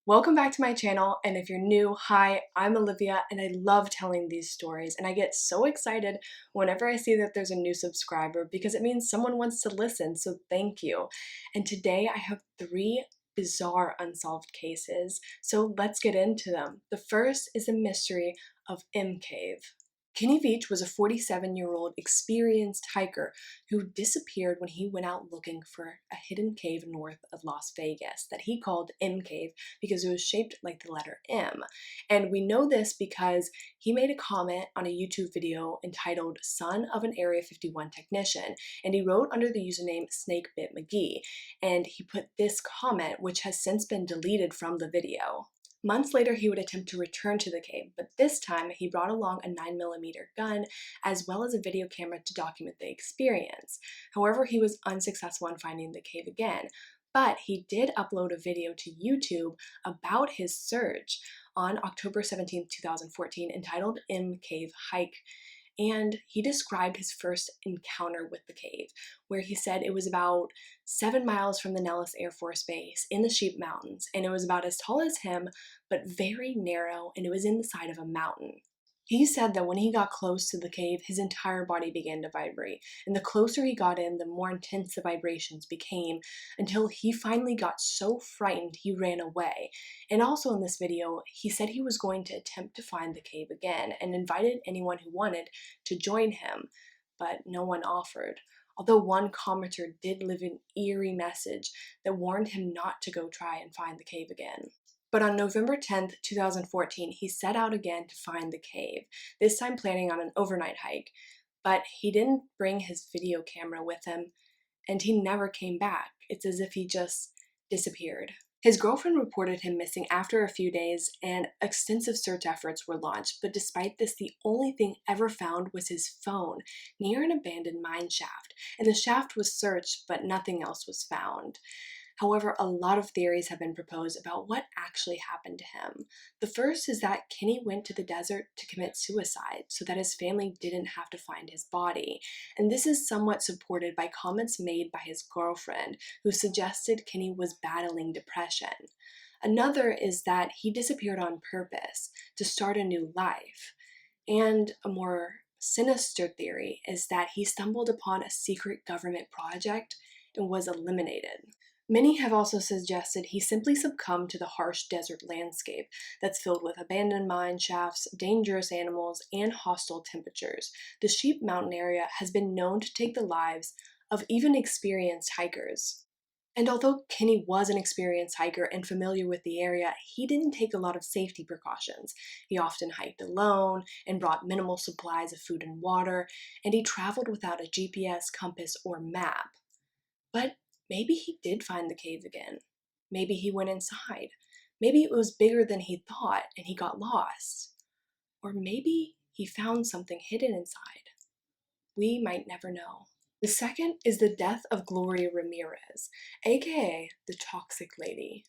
Welcome back to my channel, and if you're new, hi, I'm Olivia, and I love telling these stories, and I get so excited whenever I see that there's a new subscriber because it means someone wants to listen, so thank you. And today I have three bizarre unsolved cases, so let's get into them. The first is the mystery of M Cave. Kenny Veach was a 47-year-old experienced hiker who disappeared when he went out looking for a hidden cave north of Las Vegas that he called M Cave because it was shaped like the letter M. And we know this because he made a comment on a YouTube video entitled Son of an Area 51 Technician, and he wrote under the username Snakebit McGee, and he put this comment, which has since been deleted from the video. Months later, he would attempt to return to the cave, but this time he brought along a 9mm gun as well as a video camera to document the experience. However, he was unsuccessful in finding the cave again, but he did upload a video to YouTube about his search on October 17, 2014, entitled M Cave Hike. And he described his first encounter with the cave, where he said it was about 7 miles from the Nellis Air Force Base in the Sheep Mountains, and it was about as tall as him, but very narrow, and it was in the side of a mountain. He said that when he got close to the cave, his entire body began to vibrate, and the closer he got in, the more intense the vibrations became, until he finally got so frightened he ran away. And also in this video, he said he was going to attempt to find the cave again, and invited anyone who wanted to join him, but no one offered. Although one commenter did leave an eerie message that warned him not to go try and find the cave again. But on November 10th, 2014, he set out again to find the cave, this time planning on an overnight hike. But he didn't bring his video camera with him, and he never came back. It's as if he just disappeared. His girlfriend reported him missing after a few days, and extensive search efforts were launched, but despite this, the only thing ever found was his phone near an abandoned mine shaft, and the shaft was searched, but nothing else was found. However, a lot of theories have been proposed about what actually happened to him. The first is that Kenny went to the desert to commit suicide so that his family didn't have to find his body, and this is somewhat supported by comments made by his girlfriend, who suggested Kenny was battling depression. Another is that he disappeared on purpose to start a new life, and a more sinister theory is that he stumbled upon a secret government project and was eliminated. Many have also suggested he simply succumbed to the harsh desert landscape that's filled with abandoned mine shafts, dangerous animals, and hostile temperatures. The Sheep Mountain area has been known to take the lives of even experienced hikers. And although Kenny was an experienced hiker and familiar with the area, he didn't take a lot of safety precautions. He often hiked alone and brought minimal supplies of food and water, and he traveled without a GPS, compass, or map. But maybe he did find the cave again. Maybe he went inside. Maybe it was bigger than he thought and he got lost. Or maybe he found something hidden inside. We might never know. The second is the death of Gloria Ramirez, aka the Toxic Lady.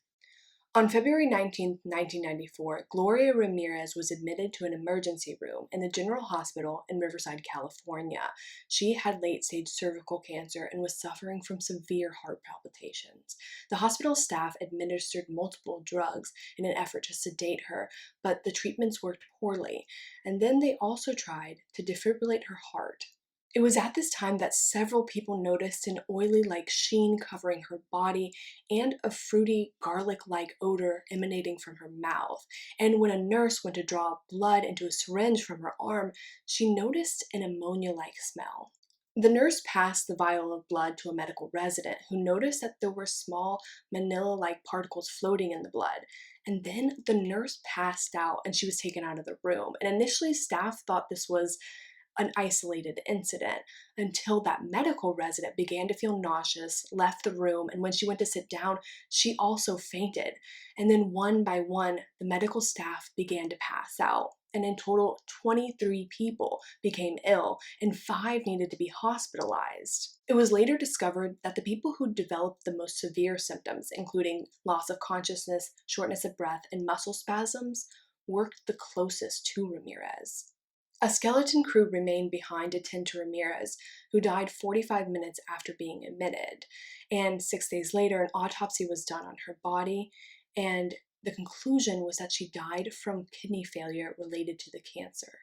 On February 19th, 1994, Gloria Ramirez was admitted to an emergency room in the General Hospital in Riverside, California. She had late-stage cervical cancer and was suffering from severe heart palpitations. The hospital staff administered multiple drugs in an effort to sedate her, but the treatments worked poorly, and then they also tried to defibrillate her heart. It was at this time that several people noticed an oily-like sheen covering her body and a fruity, garlic-like odor emanating from her mouth. And when a nurse went to draw blood into a syringe from her arm, she noticed an ammonia-like smell. The nurse passed the vial of blood to a medical resident who noticed that there were small manila-like particles floating in the blood. And then the nurse passed out and she was taken out of the room. And initially, staff thought this was an isolated incident until that medical resident began to feel nauseous, left the room, and when she went to sit down, she also fainted. And then one by one, the medical staff began to pass out. And in total, 23 people became ill, and 5 needed to be hospitalized. It was later discovered that the people who developed the most severe symptoms, including loss of consciousness, shortness of breath, and muscle spasms, worked the closest to Ramirez. A skeleton crew remained behind to tend to Ramirez, who died 45 minutes after being admitted. And 6 days later, an autopsy was done on her body, and The conclusion was that she died from kidney failure related to the cancer.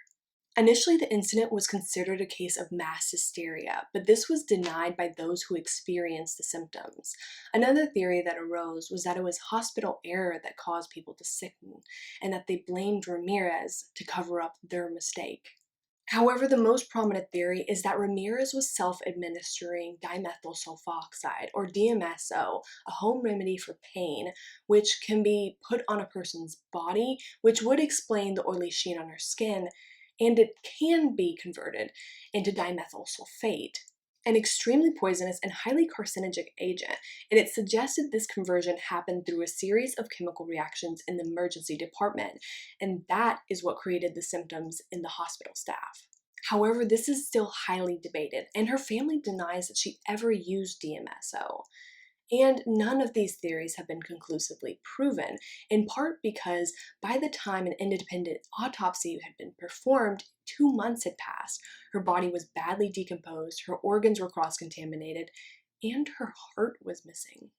Initially, the incident was considered a case of mass hysteria, but this was denied by those who experienced the symptoms. Another theory that arose was that it was hospital error that caused people to sicken, and that they blamed Ramirez to cover up their mistake. However, the most prominent theory is that Ramirez was self-administering dimethyl sulfoxide, or DMSO, a home remedy for pain, which can be put on a person's body, which would explain the oily sheen on her skin, and it can be converted into dimethyl sulfate, an extremely poisonous and highly carcinogenic agent, and it suggested this conversion happened through a series of chemical reactions in the emergency department, and that is what created the symptoms in the hospital staff. However, this is still highly debated, and her family denies that she ever used DMSO. And none of these theories have been conclusively proven, in part because by the time an independent autopsy had been performed, 2 months had passed. Her body was badly decomposed, her organs were cross-contaminated, and her heart was missing.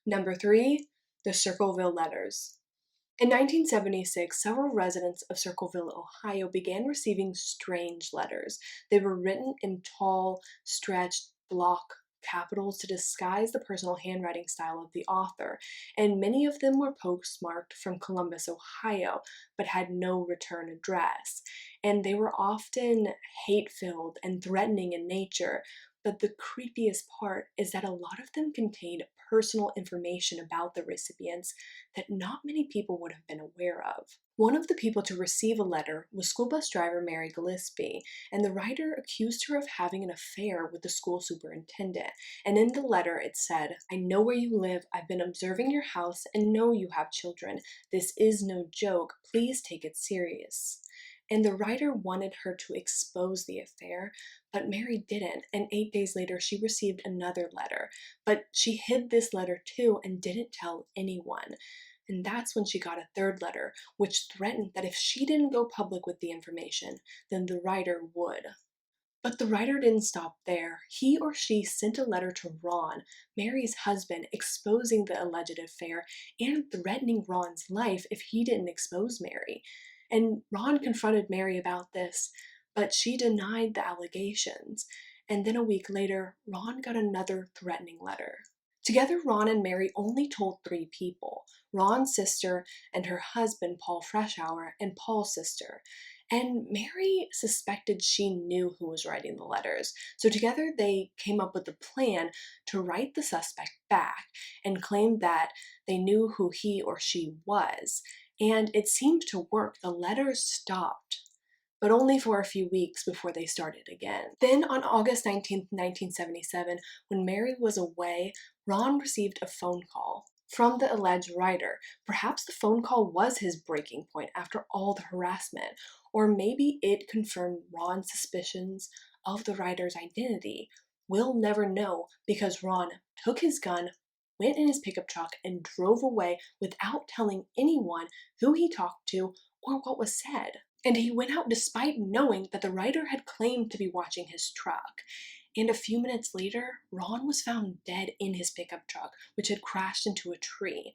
Number 3, the Circleville letters. In 1976, several residents of Circleville, Ohio began receiving strange letters. They were written in tall, stretched block capitals to disguise the personal handwriting style of the author, and many of them were postmarked from Columbus, Ohio, but had no return address. And they were often hate-filled and threatening in nature. But the creepiest part is that a lot of them contained personal information about the recipients that not many people would have been aware of. One of the people to receive a letter was school bus driver Mary Gillespie, and the writer accused her of having an affair with the school superintendent. And in the letter it said, "I know where you live, I've been observing your house, and know you have children. This is no joke, please take it serious." And the writer wanted her to expose the affair, but Mary didn't, and 8 days later she received another letter. But she hid this letter too and didn't tell anyone. And that's when she got a third letter, which threatened that if she didn't go public with the information, then the writer would. But the writer didn't stop there. He or she sent a letter to Ron, Mary's husband, exposing the alleged affair and threatening Ron's life if he didn't expose Mary. And Ron confronted Mary about this, but she denied the allegations. And then a week later, Ron got another threatening letter. Together, Ron and Mary only told 3 people: Ron's sister and her husband, Paul Freshour, and Paul's sister. And Mary suspected she knew who was writing the letters. So together they came up with a plan to write the suspect back and claimed that they knew who he or she was. And it seemed to work. The letters stopped, but only for a few weeks before they started again. Then on August 19th, 1977, when Mary was away, Ron received a phone call from the alleged writer. Perhaps the phone call was his breaking point after all the harassment, or maybe it confirmed Ron's suspicions of the writer's identity. We'll never know, because Ron took his gun, went in his pickup truck, and drove away without telling anyone who he talked to or what was said. And he went out despite knowing that the writer had claimed to be watching his truck. And a few minutes later, Ron was found dead in his pickup truck, which had crashed into a tree.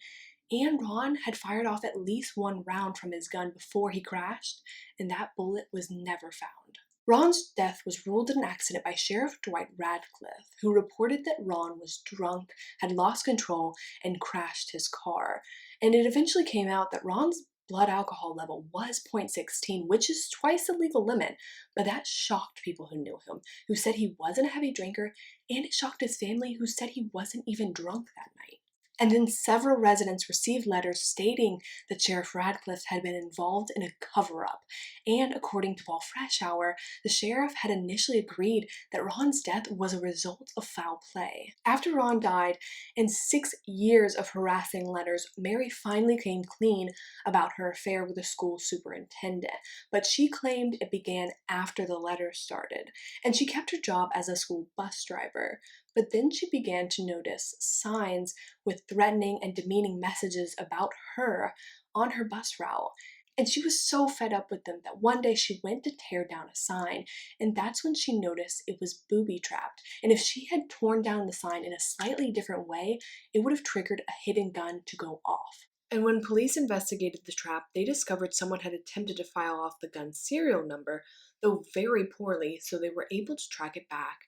And Ron had fired off at least 1 round from his gun before he crashed, and that bullet was never found. Ron's death was ruled an accident by Sheriff Dwight Radcliffe, who reported that Ron was drunk, had lost control, and crashed his car. And it eventually came out that Ron's blood alcohol level was 0.16, which is twice the legal limit, but that shocked people who knew him, who said he wasn't a heavy drinker, and it shocked his family, who said he wasn't even drunk that night. And then several residents received letters stating that Sheriff Radcliffe had been involved in a cover-up. And according to Paul Freshour, the sheriff had initially agreed that Ron's death was a result of foul play. After Ron died, and 6 years of harassing letters, Mary finally came clean about her affair with the school superintendent. But she claimed it began after the letters started, and she kept her job as a school bus driver. But then she began to notice signs with threatening and demeaning messages about her on her bus route. And she was so fed up with them that one day she went to tear down a sign, and that's when she noticed it was booby-trapped. And if she had torn down the sign in a slightly different way, it would have triggered a hidden gun to go off. And when police investigated the trap, they discovered someone had attempted to file off the gun's serial number, though very poorly, so they were able to track it back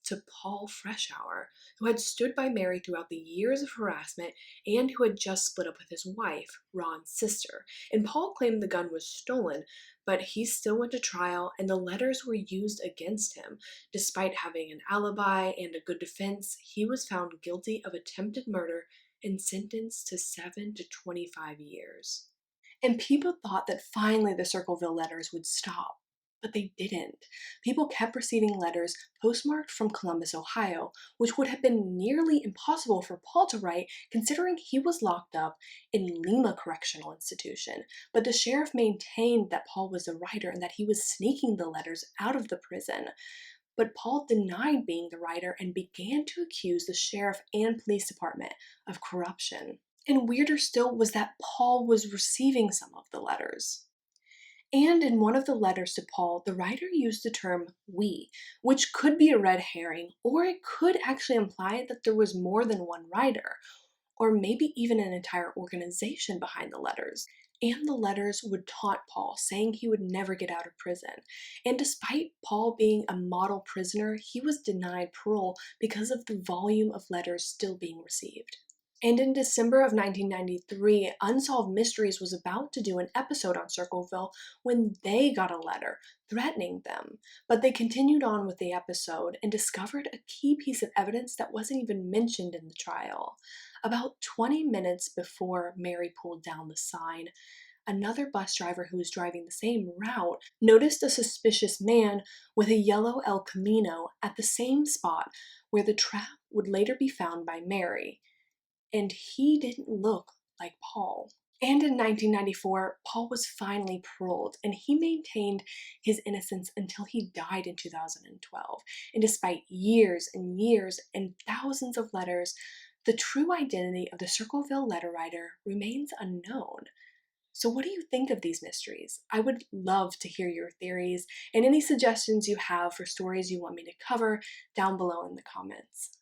to Paul Freshour, who had stood by Mary throughout the years of harassment and who had just split up with his wife, Ron's sister. And Paul claimed the gun was stolen, but he still went to trial and the letters were used against him. Despite having an alibi and a good defense, he was found guilty of attempted murder and sentenced to 7 to 25 years. And people thought that finally the Circleville letters would stop, but they didn't. People kept receiving letters postmarked from Columbus, Ohio, which would have been nearly impossible for Paul to write considering he was locked up in Lima Correctional Institution. But the sheriff maintained that Paul was the writer and that he was sneaking the letters out of the prison. But Paul denied being the writer and began to accuse the sheriff and police department of corruption. And weirder still was that Paul was receiving some of the letters. And in one of the letters to Paul, the writer used the term we, which could be a red herring, or it could actually imply that there was more than one writer, or maybe even an entire organization behind the letters. And the letters would taunt Paul, saying he would never get out of prison. And despite Paul being a model prisoner, he was denied parole because of the volume of letters still being received. And in December of 1993, Unsolved Mysteries was about to do an episode on Circleville when they got a letter threatening them. But they continued on with the episode and discovered a key piece of evidence that wasn't even mentioned in the trial. About 20 minutes before Mary pulled down the sign, another bus driver who was driving the same route noticed a suspicious man with a yellow El Camino at the same spot where the trap would later be found by Mary. And he didn't look like Paul. And in 1994, Paul was finally paroled, and he maintained his innocence until he died in 2012. And despite years and years and thousands of letters, the true identity of the Circleville letter writer remains unknown. So, what do you think of these mysteries? I would love to hear your theories and any suggestions you have for stories you want me to cover down below in the comments.